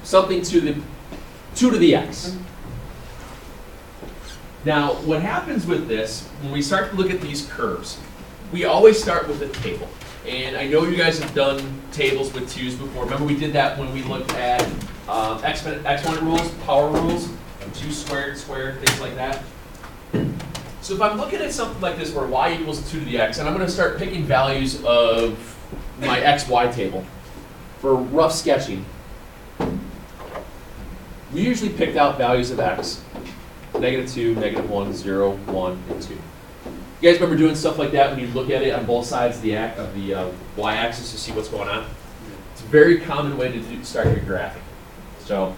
something to the 2 to the x. Now, what happens with this, when we start to look at these curves, we always start with a table. And I know you guys have done tables with 2's before. Remember we did that when we looked at exponent rules, power rules, 2 squared, things like that. So if I'm looking at something like this where y equals 2 to the x, and I'm going to start picking values of my x, y table for rough sketching, we usually picked out values of x, -2, -1, 0, 1, and 2. You guys remember doing stuff like that when you look at it on both sides of the y-axis to see what's going on? It's a very common way to start your graphing. So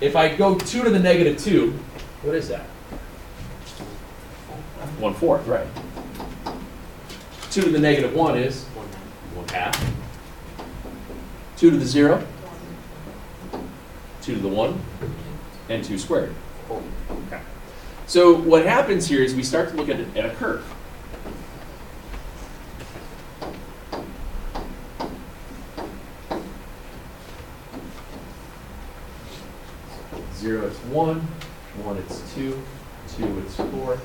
if I go 2 to the -2, what is that? 1/4, right. 2 to the -1 is 1/2. 2 to the 0, 2 to the 1, and 2 squared. Okay. So what happens here is we start to look at a curve. Zero, it's 1, 1, it's 2, 2, it's 4,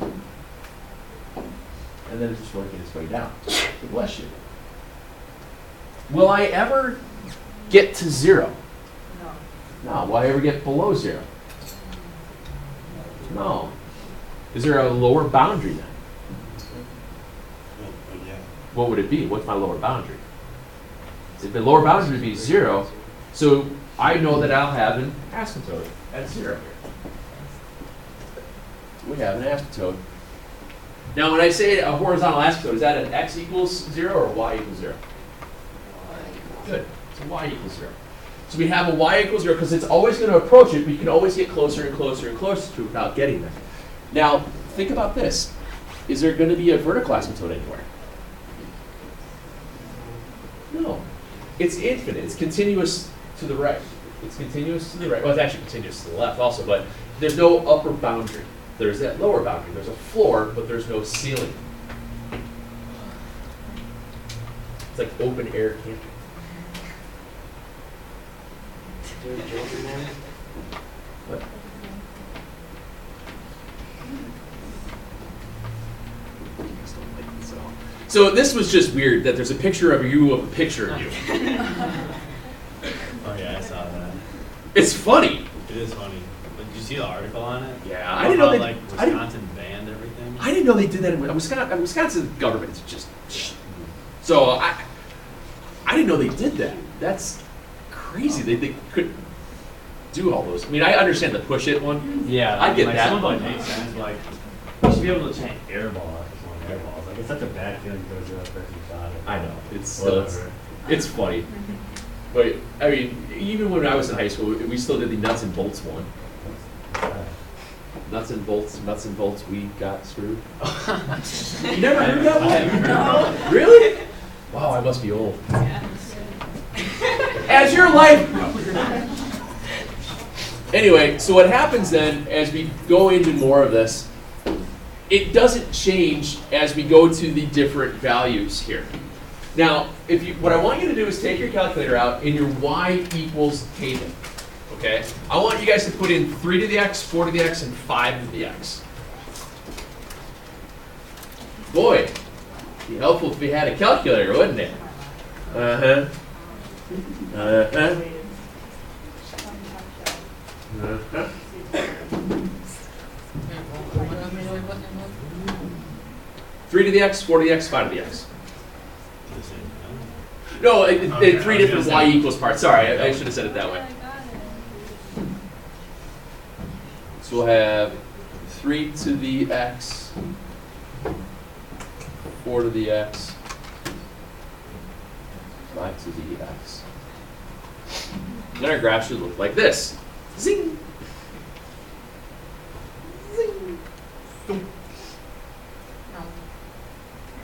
and then it's just working its way down. Bless you. Will I ever get to 0? No. Will I ever get below 0? No. Is there a lower boundary then? What would it be? What's my lower boundary? If the lower boundary would be 0, so I know that I'll have an asymptote at 0 here. We have an asymptote. Now when I say a horizontal asymptote, is that an x equals 0 or y equals 0? Good. It's a y equals 0. So we have a y equals 0 because it's always going to approach it, but you can always get closer and closer and closer to it without getting there. Now, think about this. Is there going to be a vertical asymptote anywhere? No. It's infinite. It's continuous to the right. It's continuous to the right. Well, it's actually continuous to the left also, but there's no upper boundary. There's that lower boundary. There's a floor, but there's no ceiling. It's like open air camping. What? So this was just weird that there's a picture of you of a picture of you. Oh yeah, I saw that. It's funny. It is funny. But did you see the article on it? Yeah, I didn't know like Wisconsin banned everything. I didn't know they did that in Wisconsin. Wisconsin government is just. So I didn't know they did that. That's crazy. They could do all those. I mean, I understand the push it one. Yeah, I get like, that. Some of it makes sense. Like, you should be able to change airball after one airball. Like, it's such a bad feeling to go to that person shot it. I know. Whatever. It's funny. But I mean, even when I was in high school, we still did the nuts and bolts one. Nuts and bolts, we got screwed. You never heard that one? No. Really? Wow, I must be old. Yeah. As your life. Anyway, so what happens then, as we go into more of this, it doesn't change as we go to the different values here. Now, what I want you to do is take your calculator out in your y equals table. Okay? I want you guys to put in 3 to the x, 4 to the x, and 5 to the x. Boy, it'd be helpful if we had a calculator, wouldn't it? Uh-huh. Uh-huh. Uh-huh. 3 to the x, 4 to the x, 5 to the x. No, Okay, 3 different y equals parts. Sorry, I should have said it that way. So we'll have 3 to the x, 4 to the x, 5 to the x. Then our graph should look like this. Zing! Zing! Boom.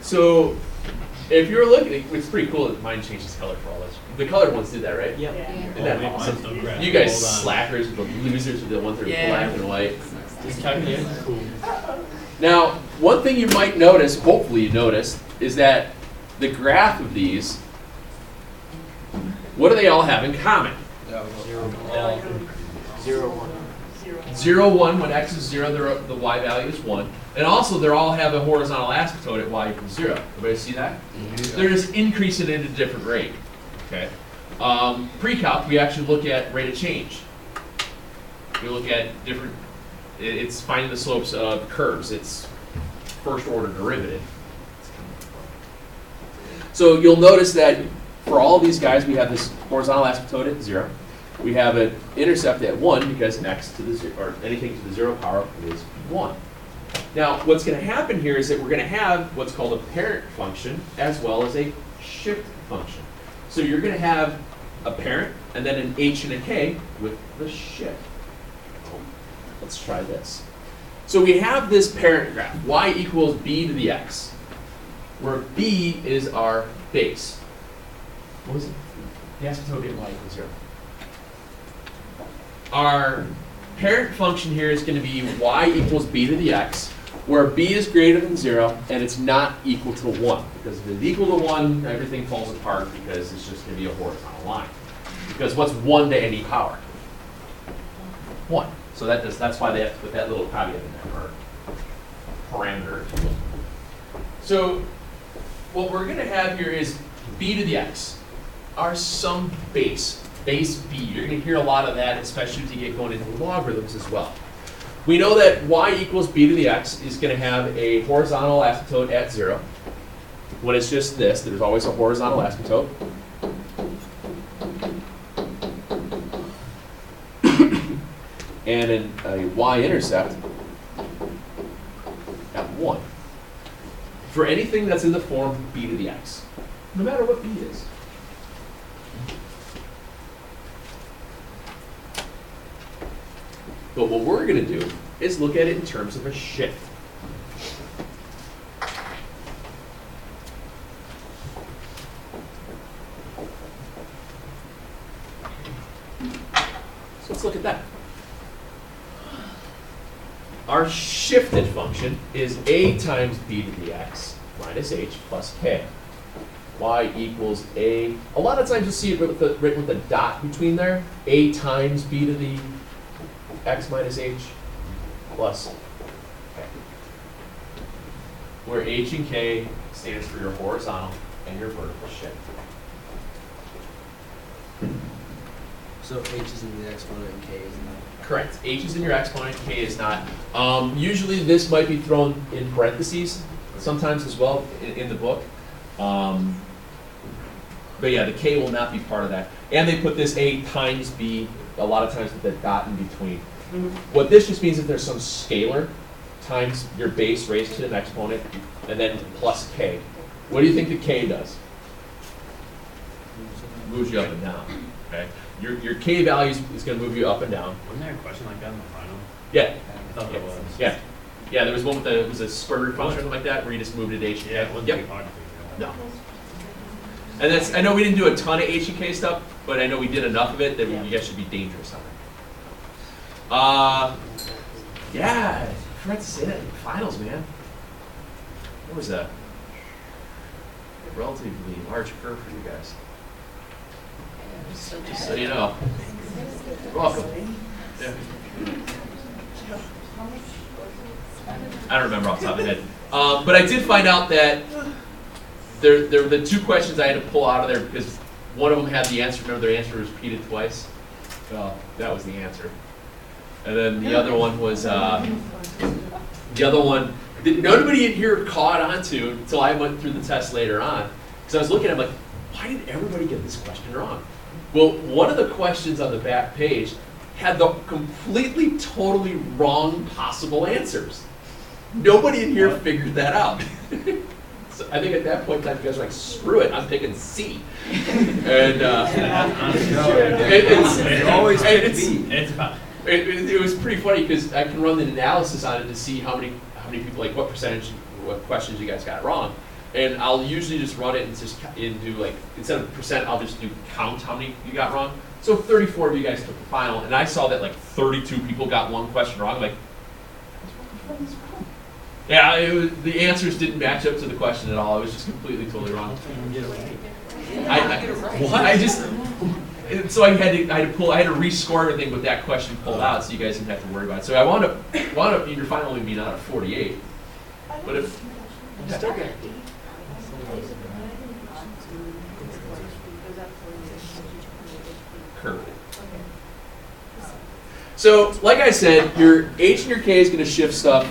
So, if you're looking, it's pretty cool that mine changes color for all this. The colored ones did that, right? Yeah. Isn't that awesome? You guys slackers, the losers are the ones that are black and white. This calculator is cool. Now, one thing you might notice, hopefully you noticed, is that the graph of these, what do they all have in common? 0, 1, when x is 0, the y value is 1. And also, they all have a horizontal asymptote at y equals 0. Everybody see that? They're just increasing it at a different rate. Okay. Pre-calc, we actually look at rate of change. We look at different, it's finding the slopes of curves. It's first order derivative. So you'll notice that for all of these guys, we have this horizontal asymptote at 0. We have an intercept at 1 because x to the 0, or anything to the 0 power is 1. Now, what's going to happen here is that we're going to have what's called a parent function as well as a shift function. So you're going to have a parent and then an h and a k with the shift. Let's try this. So we have this parent graph, y equals b to the x, where b is our base. What was it? The asymptote at y equals 0. Our parent function here is going to be y equals b to the x, where b is greater than 0 and it's not equal to 1. Because if it's equal to 1, everything falls apart because it's just going to be a horizontal line. Because what's 1 to any power? 1. So that's why they have to put that little caveat in there, or parameter, if you will. So what we're going to have here is b to the x, our sum base b. You're going to hear a lot of that, especially as you get going into logarithms as well. We know that y equals b to the x is going to have a horizontal asymptote at 0. When it's just this, there's always a horizontal asymptote. And a y-intercept at 1. For anything that's in the form b to the x, no matter what b is. But what we're going to do is look at it in terms of a shift. So let's look at that. Our shifted function is a times b to the x minus h plus k. Y equals a. A lot of times you'll see it written with a dot between there. A times b to the x minus h plus k. Where h and k stands for your horizontal and your vertical shift. So h is in the exponent and k is not. Correct. H is in your exponent, k is not. Usually this might be thrown in parentheses, sometimes as well in the book. But yeah, the k will not be part of that. And they put this a times b, a lot of times with the dot in between. What this just means is there's some scalar times your base raised to an exponent, and then plus k. What do you think the k does? Moves you up and down. Okay. Your k value is going to move you up and down. Wasn't there a question like that in the final? Yeah. I thought there was. Yeah. Yeah, there was one with it was a square root function or something like that, where you just moved it to h and k. Yeah, it wasn't Yep. too hard to figure out. No. And that's, I know we didn't do a ton of h and k stuff, but I know we did enough of it that you guys should be dangerous on it. Yeah, I forgot to say that in finals, man. What was a relatively large curve for you guys? Just so you know. You're welcome. Yeah. I don't remember off the top of my head. But I did find out that there were the two questions I had to pull out of there because one of them had the answer. Remember, their answer was repeated twice? Well, that was the answer. And then the other one was, nobody in here caught on to until I went through the test later on. Because I was looking at it, I'm like, why did everybody get this question wrong? Well, one of the questions on the back page had the completely, totally wrong possible answers. Nobody in here figured that out. So I think at that point in time, you guys were like, screw it, I'm picking C. And it was pretty funny because I can run the analysis on it to see how many people, like what percentage, what questions you guys got wrong. And I'll usually just run it and just do like, instead of percent, I'll just do count how many you got wrong. So 34 of you guys took the final, and I saw that like 32 people got one question wrong. I'm like, yeah, the answers didn't match up to the question at all. It was just completely, totally wrong. And so I had to rescore everything with that question pulled out, so you guys didn't have to worry about it. So I wound up in your final only being out of 48. But if curve. So, like I said, your H and your K is going to shift stuff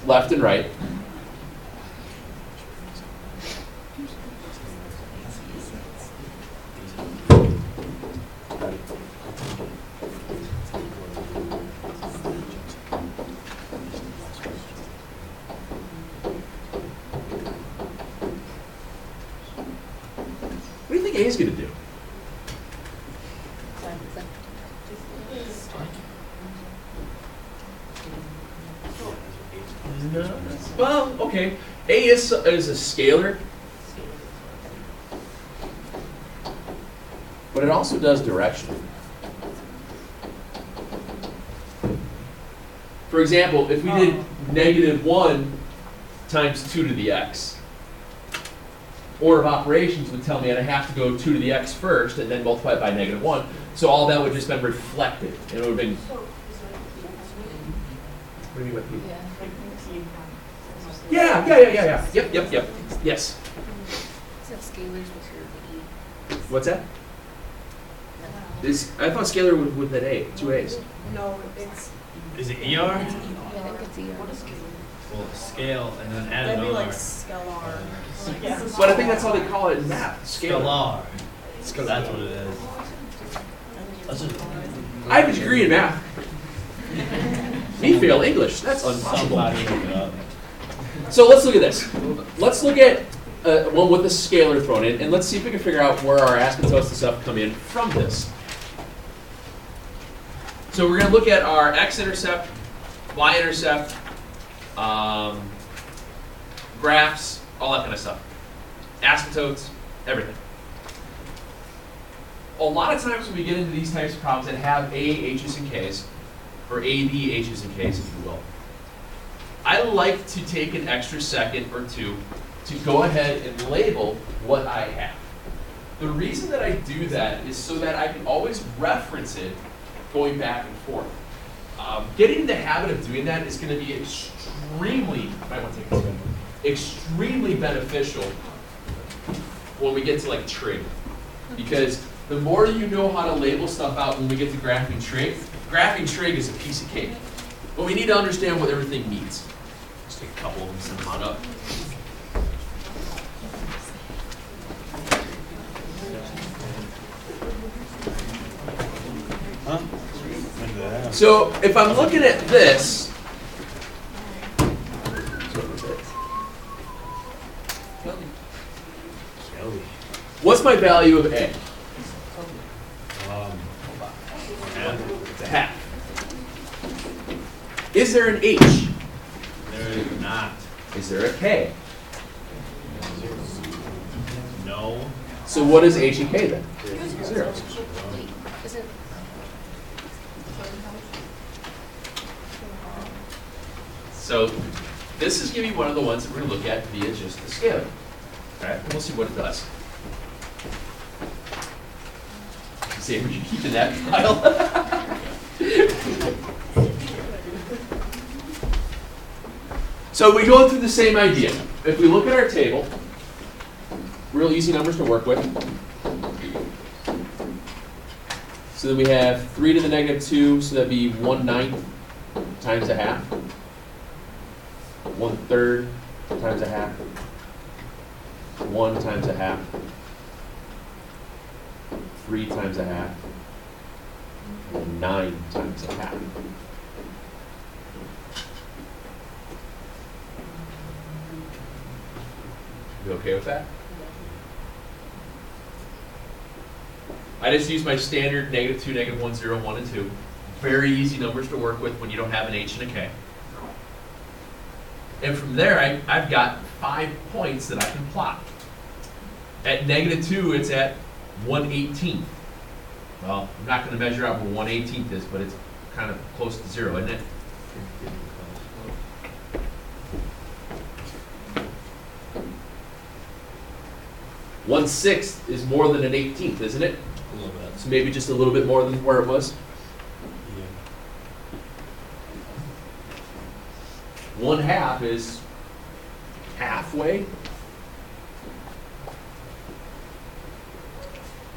left and right. What do you think A is going to do? No. Well, okay. A is a scalar, but it also does direction. For example, if we did -1 times 2 to the x, order of operations would tell me I'd have to go 2 to the x first and then multiply it by -1. So all that would just been reflected. And it would have been. What do you mean with P? Yeah. Yep. Yes. Except scalars was here with E. What's that? I thought scalar with an A, 2 A's. No, it's, Is it ER? Yeah, I think it's E. Well, scale and then add that'd an be R. like scalar. But I think that's how they call it in math, scalar. Scalar. That's what it is. That's just I have a degree in math. Me fail English, that's impossible. somebody look it up. So let's look at this. Let's look at one with a scalar thrown in, and let's see if we can figure out where our asymptotes and stuff come in from this. So we're going to look at our x-intercept, y-intercept, graphs, all that kind of stuff. Asymptotes, everything. A lot of times when we get into these types of problems that have A, H's, and K's, or A, B, H's, and K's, if you will, I like to take an extra second or two to go ahead and label what I have. The reason that I do that is so that I can always reference it going back and forth. Getting in the habit of doing that is going to be extremely beneficial when we get to like trig. Because the more you know how to label stuff out when we get to graphing trig is a piece of cake. But we need to understand what everything means. Just take a couple of them and send them on up. Huh? When did that happen? So if I'm looking at this, Kelly. what's my value of A? It's a half. Is there an H? There is not. Is there a K? No. So what is H and K then? Zeros. Wait, isn't So this is going to be one of the ones that we're going to look at via just the scalar. All right, and we'll see what it does. See, would you keep in that file? So we go through the same idea. If we look at our table, real easy numbers to work with. So then we have 3 to the -2, so that'd be 1/9 times a half. 1/3 times a half. 1 times a half. 3 times a half. And 9 times a half. You okay with that? I just use my standard -2, -1, 0, 1, and 2. Very easy numbers to work with when you don't have an H and a K. And from there, I've got 5 points that I can plot. At -2, it's at 1/18. Well, I'm not going to measure out what 1/18 is, but it's kind of close to 0, isn't it? 1/6 is more than an 18th, isn't it? A little bit. So maybe just a little bit more than where it was. 1/2 is halfway.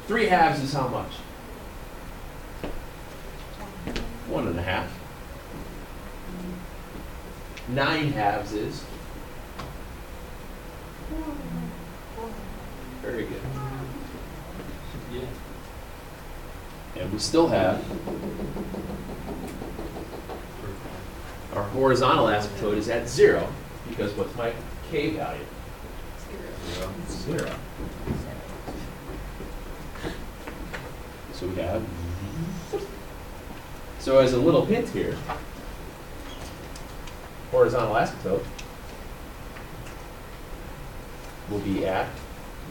3/2 is how much? 1.5. 9/2 is? Very good. Yeah. And we still have our horizontal asymptote is at 0, because what's my k value? 0. So we have, so as a little hint here, horizontal asymptote will be at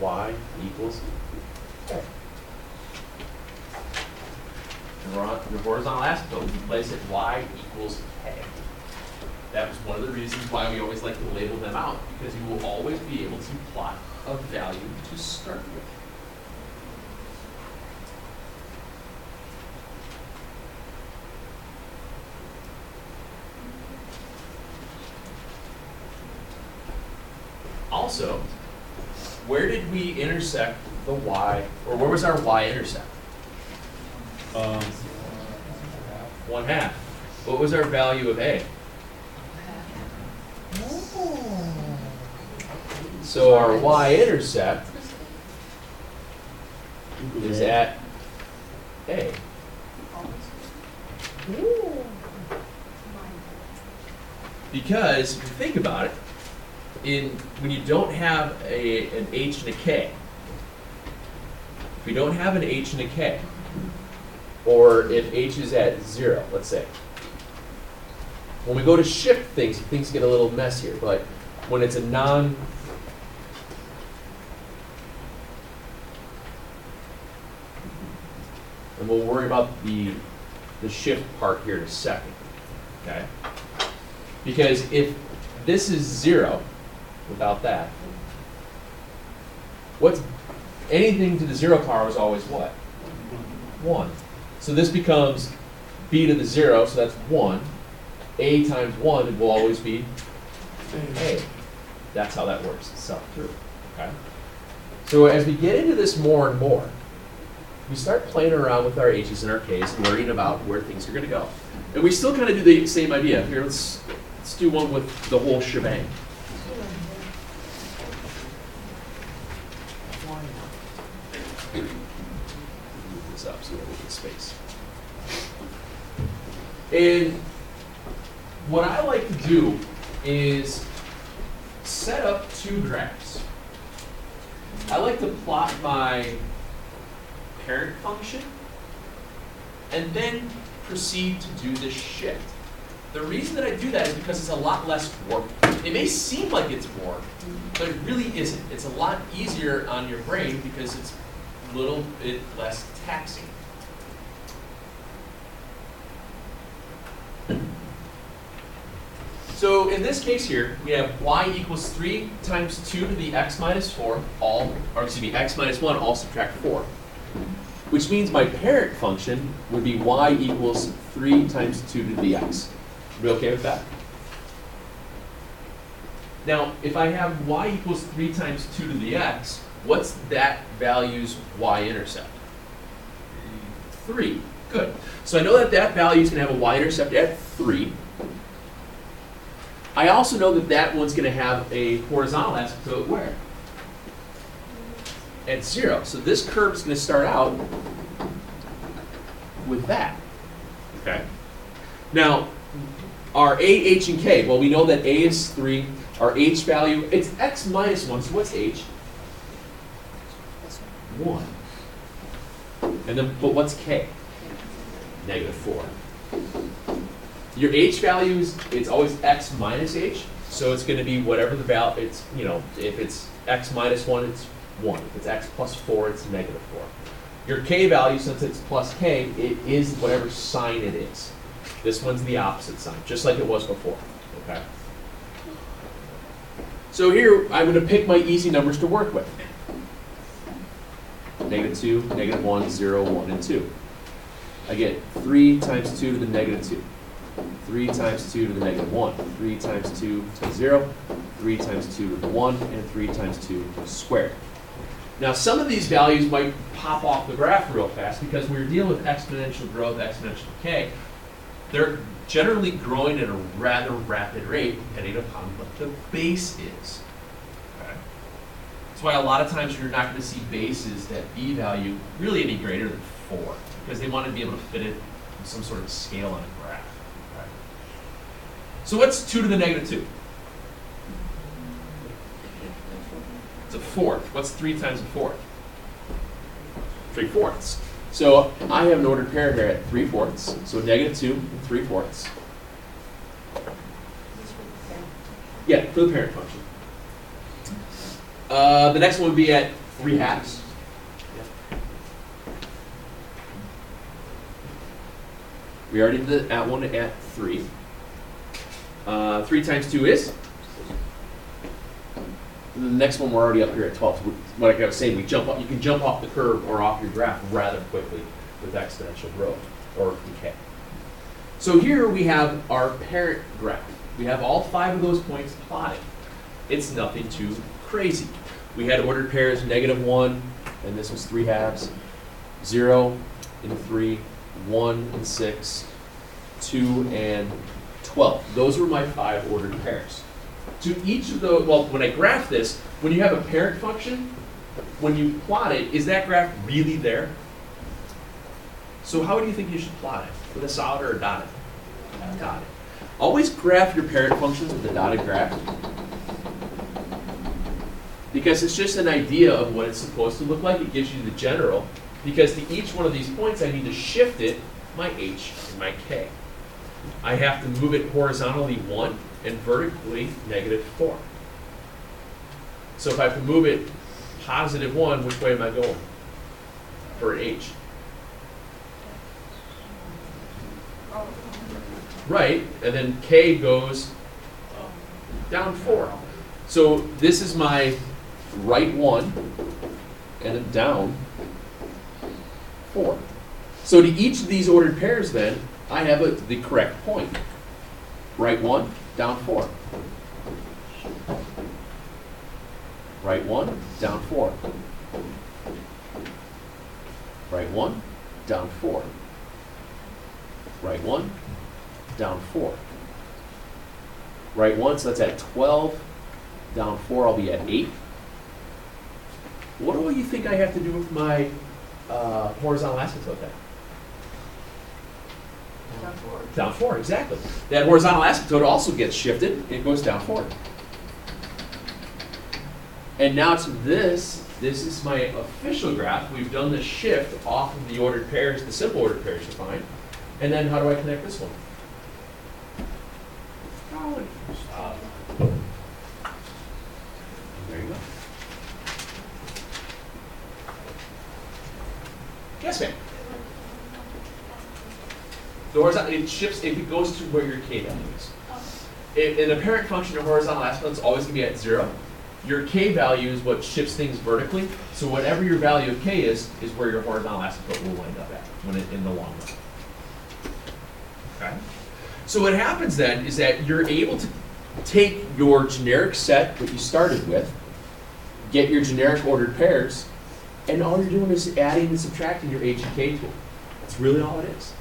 y equals k. And we're on the horizontal asymptote, we place it y equals k. That was one of the reasons why we always like to label them out, because you will always be able to plot a value to start with. Also, where did we intersect the y, or where was our y-intercept? 1/2. What was our value of a? So our y-intercept is at a. Because if you think about it, when you don't have an h and a k, if we don't have an h and a k, or if h is at 0, let's say, when we go to shift things get a little messier, but when it's a and we'll worry about the shift part here in a second, okay? Because if this is 0 without that, what's anything to the 0 power is always what? 1. So this becomes b to the 0, so that's 1. A times 1 will always be a. That's how that works itself through. Okay? So as we get into this more and more, we start playing around with our h's and our k's, learning about where things are going to go. And we still kind of do the same idea. Here, let's do one with the whole shebang. Move this up so we have space. And what I like to do is set up 2 graphs. I like to plot my parent function and then proceed to do this shift. The reason that I do that is because it's a lot less work. It may seem like it's work, but it really isn't. It's a lot easier on your brain because it's a little bit less taxing. So in this case here, we have y equals 3 times 2 to the x minus 4, x minus 1, all subtract 4. Which means my parent function would be y equals 3 times 2 to the x. Are we okay with that? Now, if I have y equals 3 times 2 to the x, what's that value's y-intercept? 3. Good. So I know that that value is going to have a y-intercept at 3. I also know that that one's going to have a horizontal asymptote where? At 0. So this curve is going to start out with that. Okay. Now, our a, h, and k. Well, we know that a is 3. Our h value, it's x minus 1. So what's h? 1. And then, but what's k? Negative 4. Your h values, it's always x minus h, so it's going to be whatever the value, it's, you know, if it's x minus 1, it's 1. If it's x plus 4, it's negative 4. Your k value, since it's plus k, it is whatever sign it is. This one's the opposite sign, just like it was before, okay? So here, I'm going to pick my easy numbers to work with. -2, -1, 0, 1, and 2. I get 3 times 2 to the -2. 3 times 2 to the -1. 3 times 2 to the 0. 3 times 2 to the 1. And 3 times 2 squared. Now, some of these values might pop off the graph real fast because we're dealing with exponential growth, exponential decay. They're generally growing at a rather rapid rate depending upon what the base is. Okay? That's why a lot of times you're not going to see bases that b value really any greater than 4 because they want to be able to fit it in some sort of scale on a graph. Okay? So what's 2 to the -2? It's a fourth. What's 3 times a fourth? 3/4. So I have an ordered pair here at 3/4. So -2 and 3/4. Yeah, for the parent function. The next one would be at 3/2. We already did that one at 3. 3 times 2 is? The next one we're already up here at 12. So what I was saying, you can jump off the curve or off your graph rather quickly with exponential growth or decay. So here we have our parent graph. We have all 5 of those points plotted. It's nothing too crazy. We had ordered pairs -1, and this was 3/2, 0 and 3, 1 and 6, 2 and 12. Those were my 5 ordered pairs. To each of those, well, when I graph this, when you have a parent function, when you plot it, is that graph really there? So how do you think you should plot it? With a solid or a dotted? Dotted. Always graph your parent functions with a dotted graph. Because it's just an idea of what it's supposed to look like. It gives you the general. Because to each one of these points, I need to shift it, my h and my k. I have to move it horizontally 1 and vertically -4. So if I have to move it +1, which way am I going for an h? Right, and then k goes down 4. So this is my right 1 and a down 4. So to each of these ordered pairs then, I have the correct point. Right 1, down 4. Right 1, down 4. Right 1, down 4. Right 1, down 4. Right 1, so that's at 12. Down 4, I'll be at 8. What do you think I have to do with my horizontal asymptote then? Down 4, exactly. That horizontal asymptote also gets shifted. It goes down 4. And now to this is my official graph. We've done the shift off of the ordered pairs, the simple ordered pairs are fine. And then how do I connect this one? There you go. Yes, ma'am. The horizontal, it shifts, it goes to where your k value is. In a parent function, your horizontal asymptote is always going to be at 0. Your k value is what shifts things vertically. So whatever your value of k is where your horizontal asymptote will wind up at when in the long run. Okay? So what happens then is that you're able to take your generic set that you started with, get your generic ordered pairs, and all you're doing is adding and subtracting your h and k tool. That's really all it is.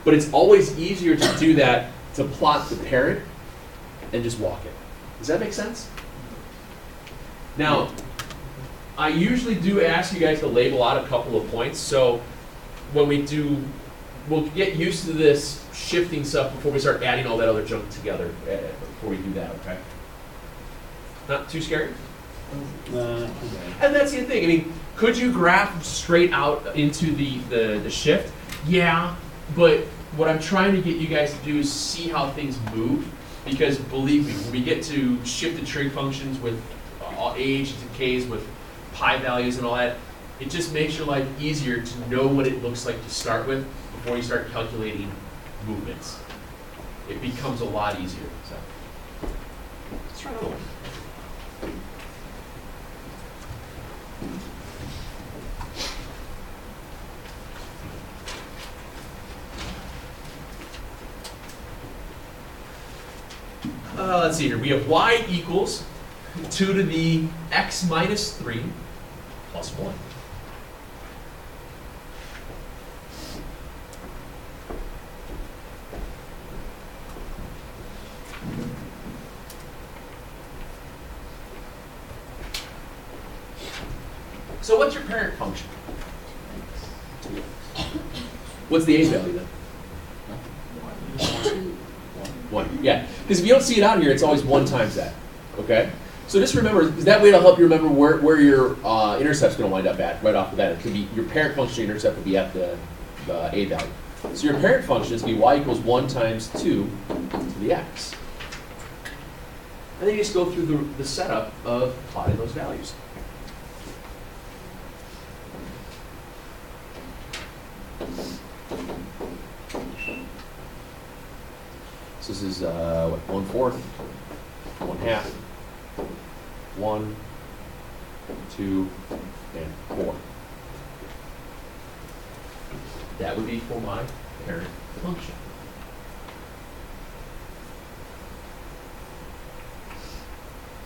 But it's always easier to do that, to plot the parent and just walk it. Does that make sense? Now, I usually do ask you guys to label out a couple of points. So when we do, we'll get used to this shifting stuff before we start adding all that other junk together, before we do that, okay? Not too scary? And that's the thing. I mean, could you graph straight out into the shift? Yeah, but what I'm trying to get you guys to do is see how things move, because believe me, when we get to shifted trig functions with H's and K's with pi values and all that, it just makes your life easier to know what it looks like to start with before you start calculating movements. It becomes a lot easier. So let's try another one. let's see here. We have y equals 2 to the x minus 3 plus 1. So what's your parent function? What's the a value then? 1. Yeah, because if you don't see it out here, it's always 1 times that. Okay? So just remember, because that way it'll help you remember where your intercept's going to wind up at right off the bat. It could be your parent function intercept would be at the a value. So your parent function is going to be y equals 1 times 2 to the x. And then you just go through the setup of plotting those values. So this is what, 1/4, 1/2, 1, 2, and 4. That would be for my parent function.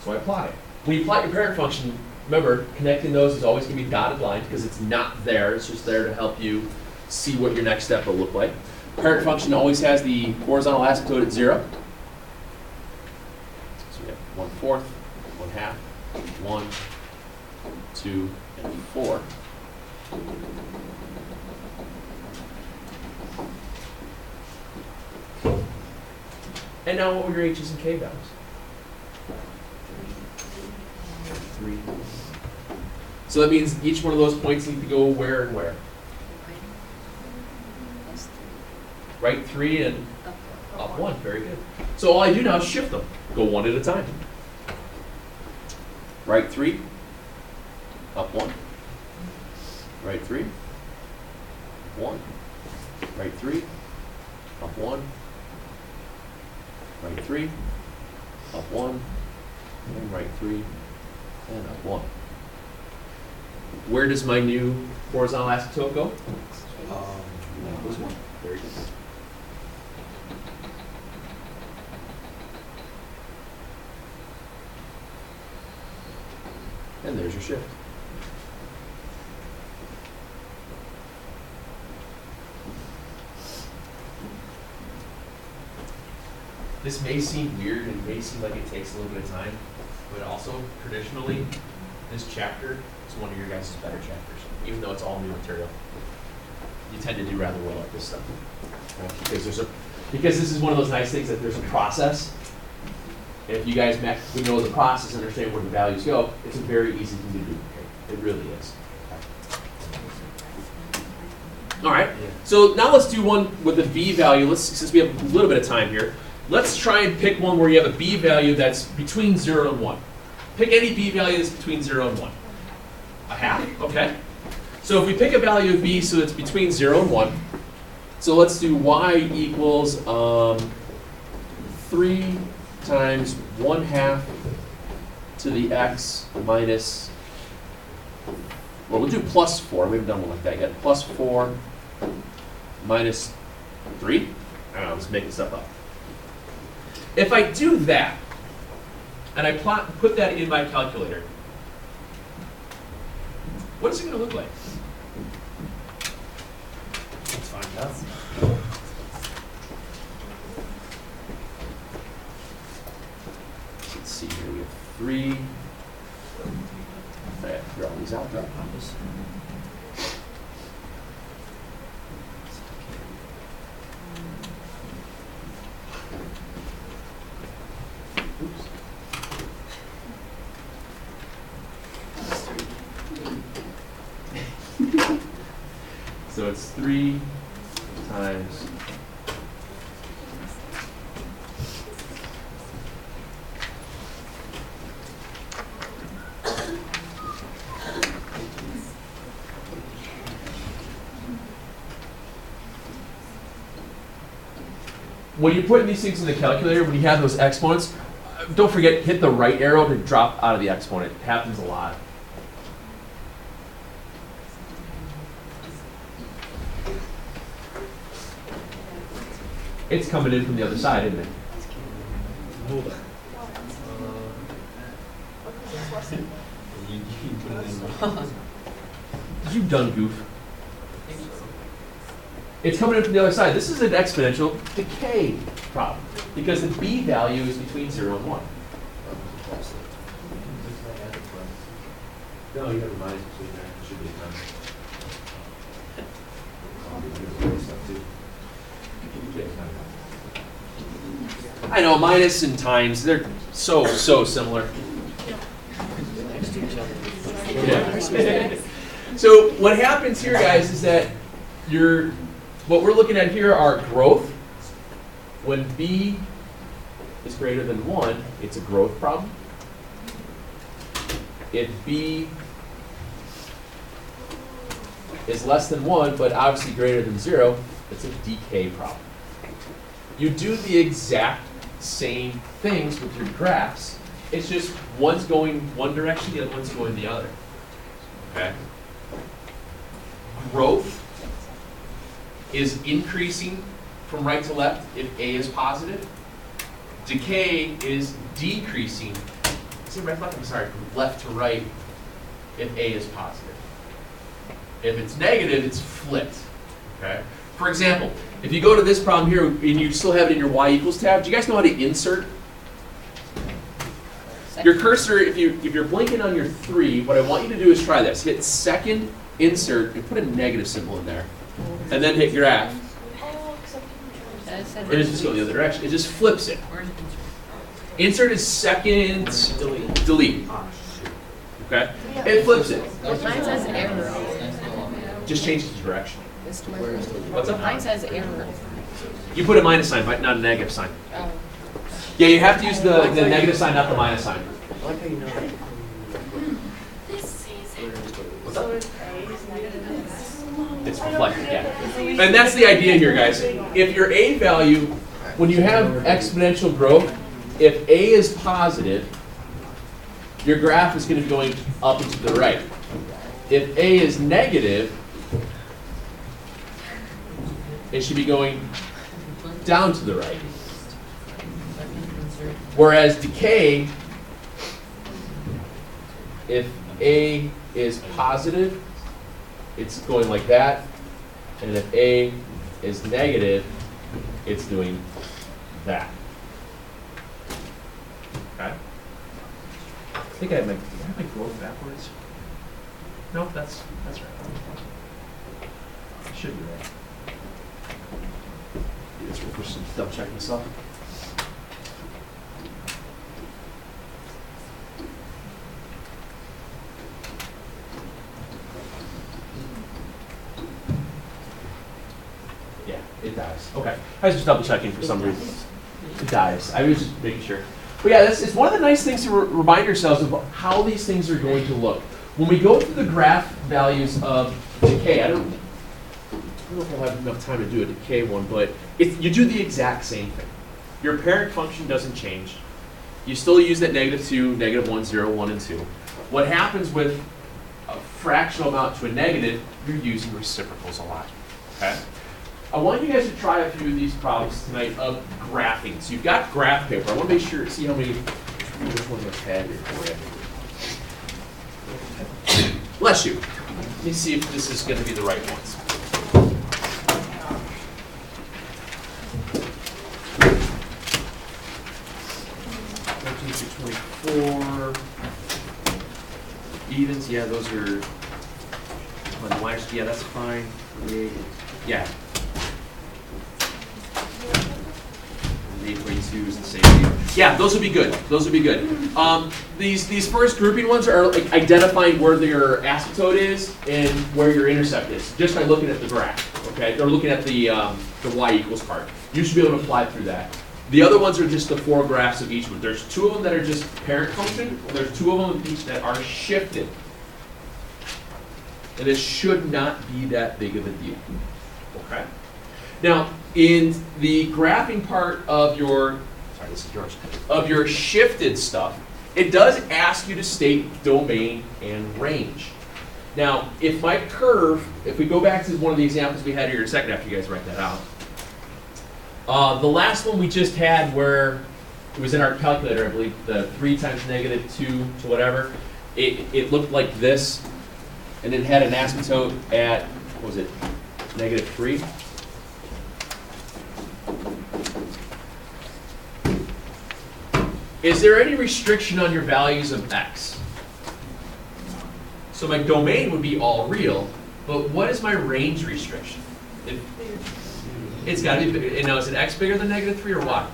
So I plot it. When you plot your parent function, remember, connecting those is always going to be dotted lines because it's not there. It's just there to help you see what your next step will look like. Parent function always has the horizontal asymptote at 0. So we have 1/4, 1/2, 1, 2, and 4. And now what were your h's and k values? 3. So that means each one of those points need to go where and where? Plus 3. Right 3 and Up. up 1. Very good. So all I do now is shift them. Go one at a time. Right 3, up 1. Right 3, 1. Right 3, up 1. Right 3, up 1. And right 3, and up 1. Where does my new horizontal asymptote go? That goes 1. Very good. And there's your shift. This may seem weird and may seem like it takes a little bit of time, but also traditionally, this chapter is one of your guys' better chapters, even though it's all new material. You tend to do rather well at this stuff. Because this is one of those nice things that there's a process. And if you guys would know the process and understand where the values go, it's a very easy thing to do. It really is. All right. So now let's do one with a b value. Since we have a little bit of time here, let's try and pick one where you have a b value that's between 0 and 1. Pick any b value that's between 0 and 1. 1/2, okay. So if we pick a value of b so it's between 0 and 1, so let's do y equals 3 times 1/2 to the x minus, well, we'll do plus 4. We haven't done one like that yet. Plus 4 minus 3. I don't know, let's make this up. If I do that, and I put that in my calculator, what is it going to look like? Let's find out. Let's see here. We have 3. I have to draw these out. Oops. So it's 3 times when you're putting these things in the calculator, when you have those exponents, don't forget, hit the right arrow to drop out of the exponent. It happens a lot. It's coming in from the other side, isn't it? hold on. You put it in wrong. You done goof. It's coming in from the other side. This is an exponential decay problem because the b value is between 0 and 1. No, you have a minus between there. It should be a time. I know, minus and times, they're so similar. Yeah. So what happens here, guys, is that what we're looking at here are growth. When b is greater than 1, it's a growth problem. If b is less than 1, but obviously greater than 0, it's a decay problem. You do the exact same things with your graphs. It's just one's going one direction, the other one's going the other. Okay? Growth is increasing from right to left if A is positive. Decay is decreasing, right to left? I'm sorry, from left to right if A is positive. If it's negative, it's flipped. Okay? For example, if you go to this problem here and you still have it in your y equals tab, do you guys know how to insert? Your cursor, if you're blinking on your 3, what I want you to do is try this. Hit second insert and put a negative symbol in there. And then hit graph. Or just go the other direction. It just flips it. Insert is second delete. Okay? It flips it. Mine says error. Just changes the direction. What's up? Mine says error. You put a minus sign, but not a negative sign. Oh. Yeah, you have to use the negative sign, not the minus sign. I like how you know that. What's up? It's reflected, yeah. And that's the idea here, guys. If your A value, when you have exponential growth, if A is positive, your graph is going to be going up and to the right. If A is negative, it should be going down to the right. Whereas decay, if A is positive, it's going like that. And if A is negative, it's doing that. Okay? I think I have my growth backwards. Nope, that's right. I should be right. Yes, we'll just double check myself. Yeah, it dies. Okay. I was just double checking for some reason. It dies. I was just making sure. But yeah, it's one of the nice things to remind ourselves of how these things are going to look. When we go through the graph values of decay, I don't know if I'll have enough time to do a decay one, but you do the exact same thing. Your parent function doesn't change. You still use that -2, -1, 0, 1, and 2. What happens with a fractional amount to a negative, you're using reciprocals a lot. Okay? I want you guys to try a few of these problems tonight of graphing. So you've got graph paper. I want to make sure, see how many, which ones I've had here for you. Bless you. Let me see if this is going to be the right ones. Through 24. Evens, yeah, those are. Yeah, that's fine. Yeah. 8.2 is the same thing. Yeah, those would be good. Those would be good. These first grouping ones are like identifying where your asymptote is and where your intercept is, just by looking at the graph. Okay, or looking at the y equals part. You should be able to apply through that. The other ones are just the 4 graphs of each one. There's 2 of them that are just parent function. And there's 2 of them each that are shifted. And it should not be that big of a deal. Okay. Now, in the graphing part of your, sorry, this is yours, of your shifted stuff, it does ask you to state domain and range. Now, if my curve, if we go back to one of the examples we had here in a second after you guys write that out, the last one we just had where it was in our calculator, I believe, the 3 times negative 2 to whatever, it looked like this, and it had an asymptote at, what was it, negative 3? Is there any restriction on your values of x? So my domain would be all real, but what is my range restriction? It's got to be bigger. And now, is it x bigger than negative 3 or y?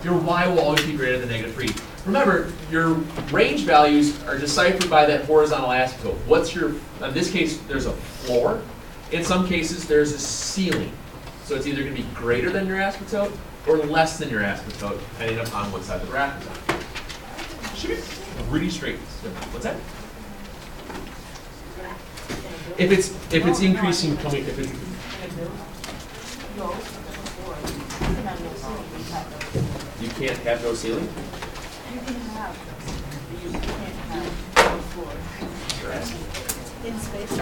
Your y will always be greater than negative 3. Remember, your range values are deciphered by that horizontal asymptote. What's your, in this case, there's a floor. In some cases, there's a ceiling. So it's either going to be greater than your asymptote or less than your asymptote, depending upon what side the graph is on. Should be pretty straight. What's that? If it's increasing, coming, if it's, you can't have no ceiling? You can have, you can't have no floor. Sure. In space.